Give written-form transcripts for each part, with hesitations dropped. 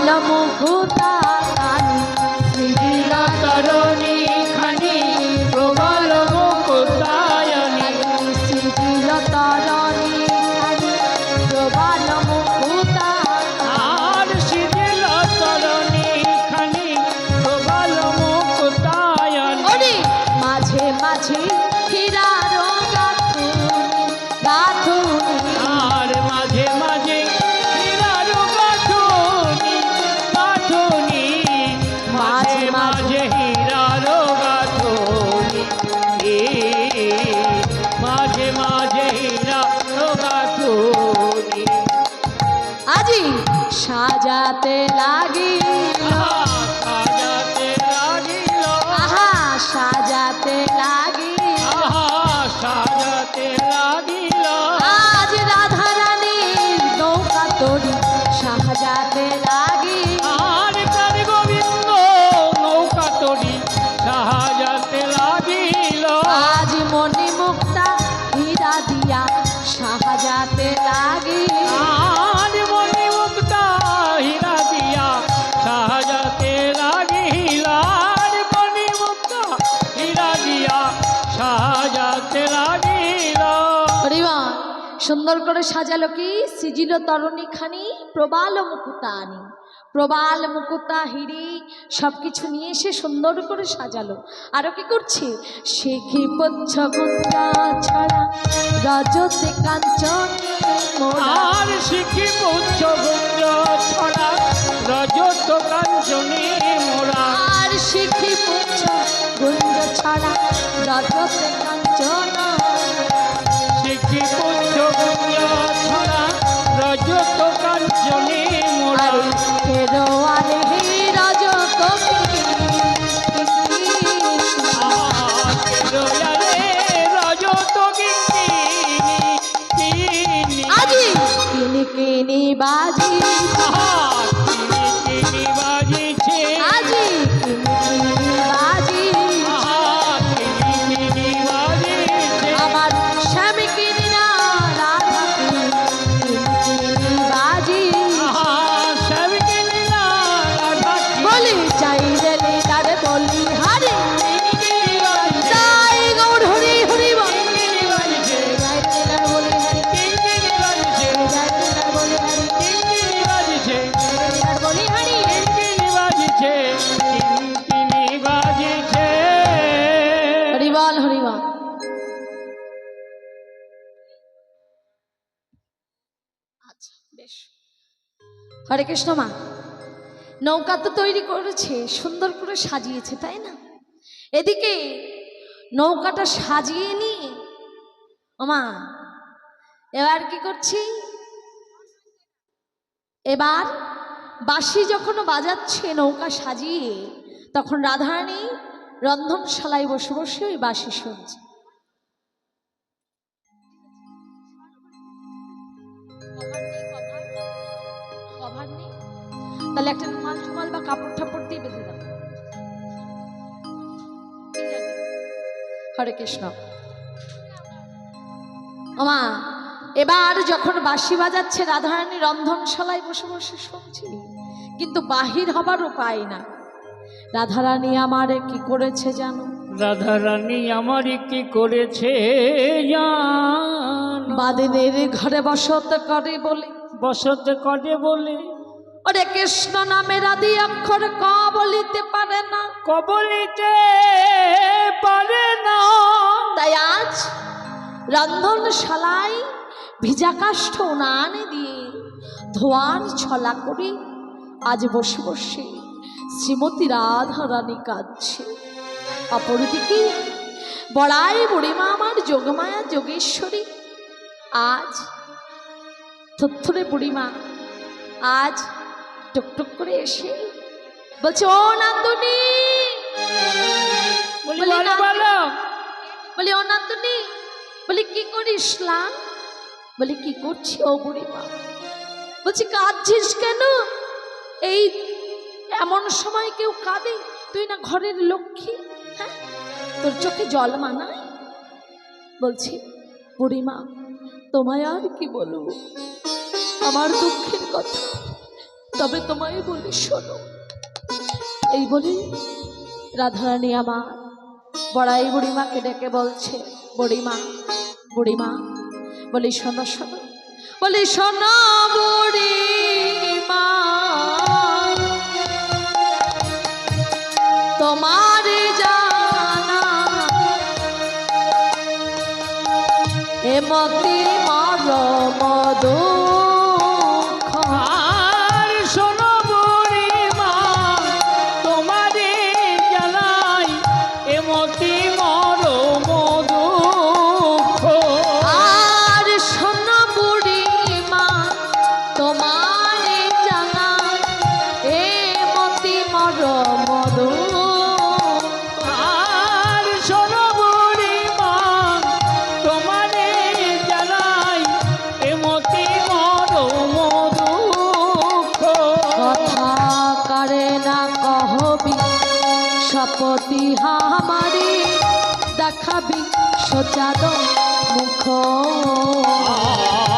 প্রবাল মুকুতানি শ্রীল তরণী খানি প্রবল মুকুতায়নী শ্রীল তরণী খানি প্রবাল মুকুতা আর শ্রীল তরণী খানি প্রবল মুকুতায়নী ওরে মাঝে মাঝে হীরার গাথুনি গাথুনি আর মাঝে মাঝে হীরার গাঁথুনি গাঁথুনি মাঝে মাঝে হীরার গাঁথুনি মাঝে মাঝে হীরার গাঁথুনি আজি সাজাতে লাগিল সাজাতে লাগিল আহা সাজাতে লাগিল সাজাতে লাগিল আজ রাধা রানীর নৌকা তরি সাজাতে লাগিল আর তার গোবিন্দ নৌকা তরি সাজাতে লাগিল আজ মনি মুক্তা হীরা দিয়া সাজাতে লাগিল আর মনে মুক্তা হীরা দিয়া সাজাতে লাগিল আর মনে মুক্তা হীরা দিয়া সাজাতে লাগিল হরিমা সুন্দর করে সাজালো কি সিজিল তরণী খানি প্রবাল মুকুতানি প্রবাল মুকুতা হিরি সবকিছু নিয়ে এসে সুন্দর করে সাজালো আরো কি করছে শেখি পচ্ছ গুঞ্জা ছাড়া রজতে কাঞ্চন মোরা আর শিখি পুচ্ছ গুঞ্জ ছড়া রজত কাঞ্চনী মোরা আর শিখি পচ্ছ গুঞ্জ ছাড়া রজতে কাঞ্চন শিখি পুচ্ছ গুঞ্জ ছড়া রজত কাঞ্চনী মোরা আরে ফেরোয়ালে হে রজত রয়ালে রজত কিনি আজি কিনি কিনি বাজি কিনি বাজিছে আজি কিনি কিনি বাজি কিনি বাজিছে আমার স্বামী কিনি না রাধা কিনি কিনি বাজি সব কিনি না রাধা বলি চাই রেলি তারে বলি হারি কিনি বাজিছে তাই গৌর হরি হরি বল কিনি বাজিছে যাই রে তার বলি হারি কিনি বাজিছে যাই রে তার বলি হারি কিনি বাজিছে তার বলি হারি কিনি বাজিছে কিনি বাজিছে হরি বল হরি বল আচ্ছা বেশ হরে কৃষ্ণ মা নৌকা তো তৈরি করেছে সুন্দর করে সাজিয়েছে তাই না এদিকে নৌকাটা সাজিয়ে নিয়ে ওমা এবার কি করছি এবার বাঁশি যখন বাজাচ্ছে নৌকা সাজিয়ে তখন রাধারানী রন্ধনশালায় বসে বসে ওই বাঁশি শুনছে কভার নেই তাহলে একটা রুমাল টুমাল বা কাপড় ঠাপড় দিয়ে বেঁধে দাও হরে কৃষ্ণ ওমা এবার যখন বাঁশি বাজাচ্ছে রাধারানী রন্ধনশালায় বসে বসে শুনছি কিন্তু বাহির হবার উপায় না রাধারানী আমারে কি করেছে জানো রাধা রানী আমার কি করেছে জান বাদিনের ঘরে বসত করে বলে বসত করে বলে ওরে কৃষ্ণ নামের আদি অক্ষর ক বলিতে পারে না কবলিতে পারে না তাই আজ রন্ধনশালায় ভিজা কাষ্ঠ উনানে দিয়ে ধোয়ার ছলা করে আজ বসে বসে শ্রীমতী রাধারানী কাঁদছে অপরদিকে বড়াই বুড়িমা আমার যোগমায়া যোগেশ্বরী আজ থরথরে বুড়িমা আজ টুকটুক করে এসে বলছে ও নান্দুনি বলি বলি বলো না। বলো বলি ও নান্দুনি বলি কি করিস লান বলি কি করছি ও বুড়িমা বলছি কাঁদছিস কেন এই এমন সময় কেউ কাঁদে তুই না ঘরের লক্ষ্মী হ্যাঁ তোর চোখে জল মানায় বলছি বুড়িমা তোমায় আর কি বলবো আমার দুঃখের কথা তবে তোমায় বলি শোনো। এই বলে রাধারানী আমার বড়াই বুড়িমাকে ডেকে বলছে, বুড়িমা বুড়িমা, বলি শোনো শোনো, বলি শোনো বুড়িমা, তোমার জানা এ মতি মর মধু আর শোনো বুড়িমা, তোমারে জানাই এমতি মর মধুখ। আর শোনো বুড়িমা, তোমার জানা এ মতি মর মধু। আর শোনো বুড়িমা, তোমারে জানাই এমতি মর মধুখ। কথা করে না কহবি শপতি হামারি, দেখাবি সোচাদ মুখ।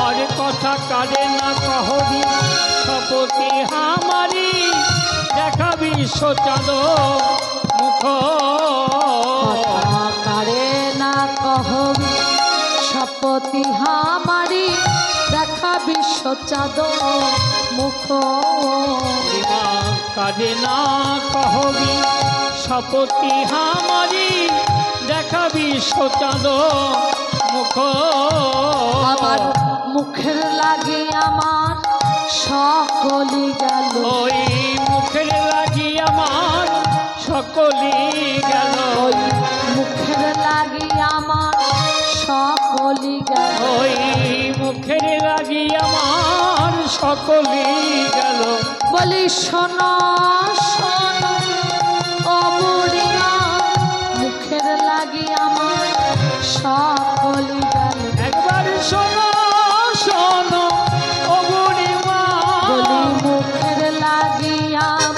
আর কথা কারে না কহবি শপতি হামারি, দেখাবি সোচাদ মুখ। কথা করে না কহবি শপতি হামারি, দেখাবি সোচাদ মুখ। বিমা কারে না কহবি শপতি হামারি, দেখাবি সোচাদ মুখ। আমার মুখের লাগে আমার সকলি গেল, ওই মুখের লাগি আমার সকলি গেল। ওই মুখের লাগি আমার সকলি গেল। ওই মুখের লাগি আমার সকলি গেল। বলি শোনো শোনো ও বুড়িমা, মুখের লাগি আমার সকলি গেল। একবার শোনো শোনো ও বুড়িমা, বলি মুখের লাগি আমার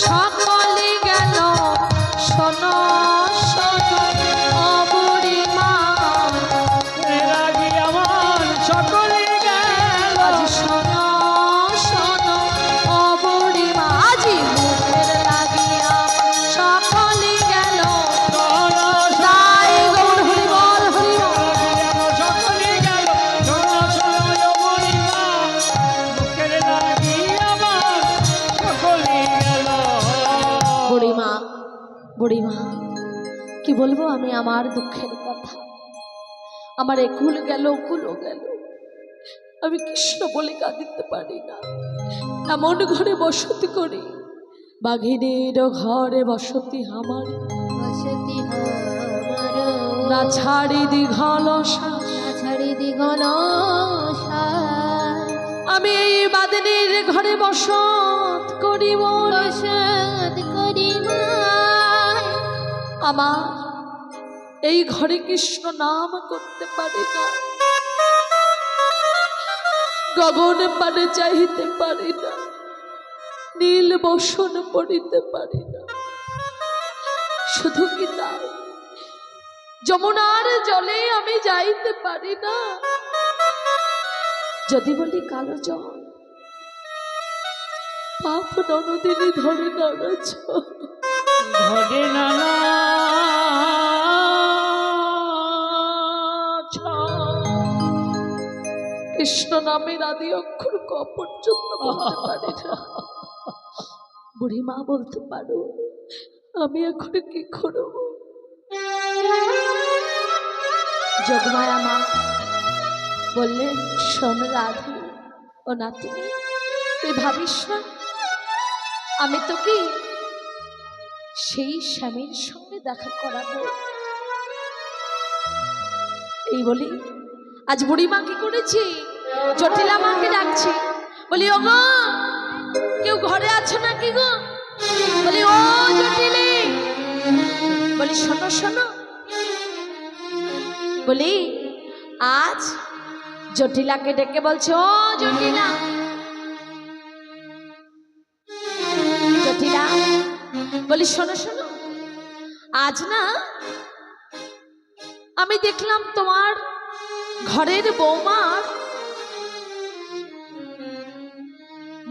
সকলি গেল। শোনো শোনো ও বুড়িমা, মুখের লাগি আমার সকলি গেল। আজ শোনো শোনো ও বুড়িমা, আজি মুখের লাগি আমার সকলি গেল। শোনো তাই গৌর হরি বল হরি বল। আমার সকলি গেল। শোনো শোনো ও বুড়িমা, মুখের লাগি আমার সকলি গেল। বুড়িমা বুড়িমা, কি বলবো আমি আমার দুঃখের কথা। আমার একুল গেল ওকুলও গেল, আমি কৃষ্ণ বলে কাঁদিতে পারি না। এমন ঘরে বসতি করি, বাঘিনীর ঘরে বসতি আমার, বসতি হামারো না ছাড়ি দীঘল শ্বাস। ছাড়ি দিগল আমি এই বাদিনীর ঘরে বসত করিব না। বসত করিব আমার এই ঘরে কৃষ্ণ নাম করতে পারি না, গগন পানে চাইতে পারি না, নীল বসন পড়িতে পারি না। শুধু কি তাই, যমুনার জলে আমি যাইতে পারি না। যদি বলি কালো জল, পাপ ননদিনী ধরে নড়ছ। ধরে নানা কৃষ্ণ নামের আদি অক্ষর ক পর্যন্ত বলতে পারি না। বুড়িমা বলতে পারো আমি এখন কি করব? যোগমায়া মা বললেন, শোন রাধে ও নাতিনি, তুই ভাবিস না আমি তোকে সেই স্বামীর সঙ্গে দেখা করাবো। এই বলি আজ বুড়িমা কি করেছি, জটিলা মাকে ডাকছি, বলি ও গো কেউ ঘরে আছো নাকি গো? বলি ও জটিলি, বলি শোনো শোনো, বলি আজ জটিলাকে ডেকে বলছে, ও জটিলা, জটিলা, বলি শোনো শোনো, আজ না আমি দেখলাম তোমার ঘরের বৌমার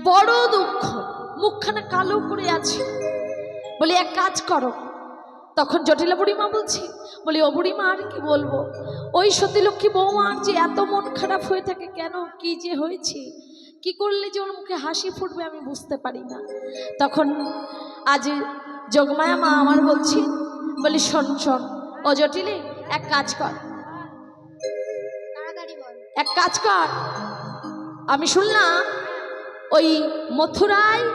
বড় দুঃখ, মুখখানা কালো করে আছে। বলি এক কাজ করো। তখন জটিলা বুড়িমা বলছি, বলি ও বুড়িমা আর কি বলবো, ওই সতীলক্ষ্মী বৌমার যে এত মন খারাপ হয়ে থাকে কেন, কি যে হয়েছে, কি করলে যে ওর মুখে হাসি ফুটবে আমি বুঝতে পারি না। তখন আজ যোগমায়া মা আমার বলছি, বলি শোন শোন ও জটিলে, এক কাজ কর, এক কাজ কর। আমি শুনলাম ওই মথুরায়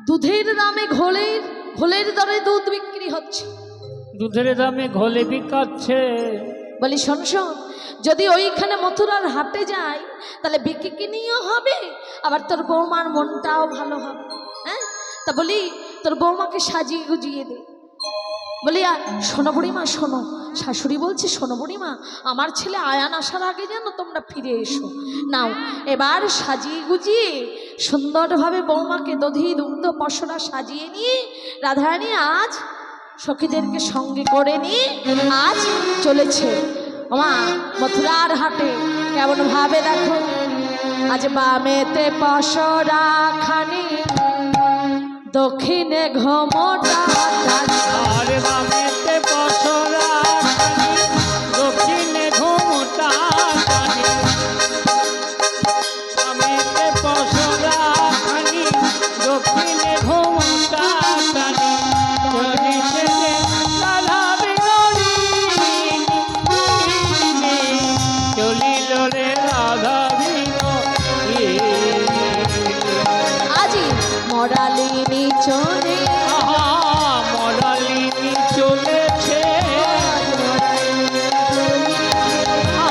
দুধের দামে ঘোলের দরে দুধ বিক্রি হচ্ছে। দুধের দামে ঘোলে বিকাচ্ছে। বলি শোন শোন, যদি ওইখানে মথুরার হাটে যাই তাহলে বিক্রি কিনিও হবে, আবার তোর বৌমার মনটাও ভালো হবে। হ্যাঁ, তা বলি তোর বৌমাকে সাজিয়ে গুজিয়ে দে। বলি শোনো বুড়িমা শোনো, শাশুড়ি বলছি শোনো বুড়িমা, আমার ছেলে আয়ান আসার আগে যেন তোমরা ফিরে এসো। নাও এবার সাজিয়ে গুজিয়ে সুন্দরভাবে বৌমাকে দধি দুগ্ধ পশরা সাজিয়ে নিয়ে রাধারানী আজ সখীদেরকে সঙ্গে করে নিয়ে আজ চলেছে মা মথুরার হাটে। কেমন ভাবে দেখো, আজ বামেতে পশরা খানি, দক্ষিণে ঘমটা, আর বামেতে পশরা খানি, দক্ষিণে ঘুমটা টানি। বামেতে পশরা খানি, দক্ষিণে ঘুমটা টানি। চলিছে যে রাধা বিনোদিনী, চলিল রে রাধা বিনোদিনী। আজি মরালিনী চলে, মরালিনী চলেছে,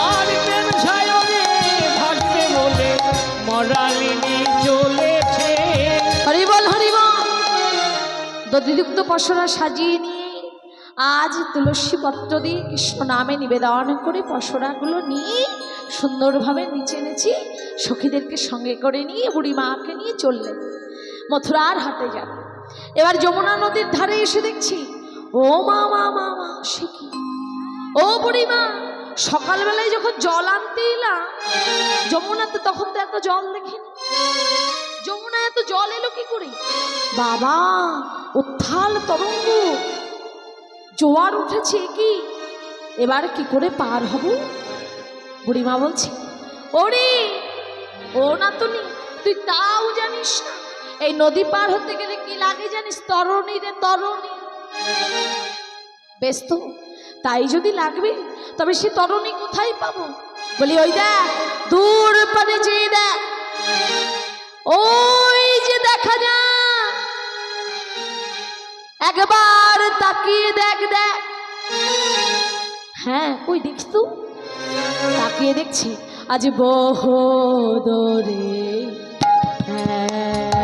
আর প্রেম সায়রে ভাগবে বলে মরালিনী চলেছে। হরিবল হরিবল। দধিযুক্ত পশরা সাজিয়ে নিয়ে আজ তুলসী পত্র দিয়ে কৃষ্ণ নামে নিবেদন করে পশরাগুলো নিয়ে সুন্দরভাবে নিচে নেচে সখীদেরকে সঙ্গে করে নিয়ে বুড়ি মাকে নিয়ে চললেন মথুরার হাটে যাবে। এবার যমুনা নদীর ধারে এসে দেখছি ও মা মা মা মা, সে কি, ও বুড়িমা সকালবেলায় যখন জল আনতে এলাম যমুনাতে, তখন তো এত জল দেখিনি। যমুনা এত জল এলো কি করে? বাবা উত্থাল তরঙ্গ, জোয়ার উঠেছে কি, এবার কি করে পার হব? বুড়িমা বলছি ওরে ও নাতনি, তুই তাও জানিস না এই নদী পার হতে গেলে কি লাগে জানিস? তরণী রে তরণী। বেশ তো, তাই যদি লাগবে তবে সে তরণী কোথায় পাবো? বলি ওই দেখ দূর পারে যেয়ে দেখ, ওই যে দেখা যায়, একবার তাকিয়ে দেখ দেখ। হ্যাঁ কই দেখিস তো, তাকিয়ে দেখছি আজ বহু দূরে, হ্যাঁ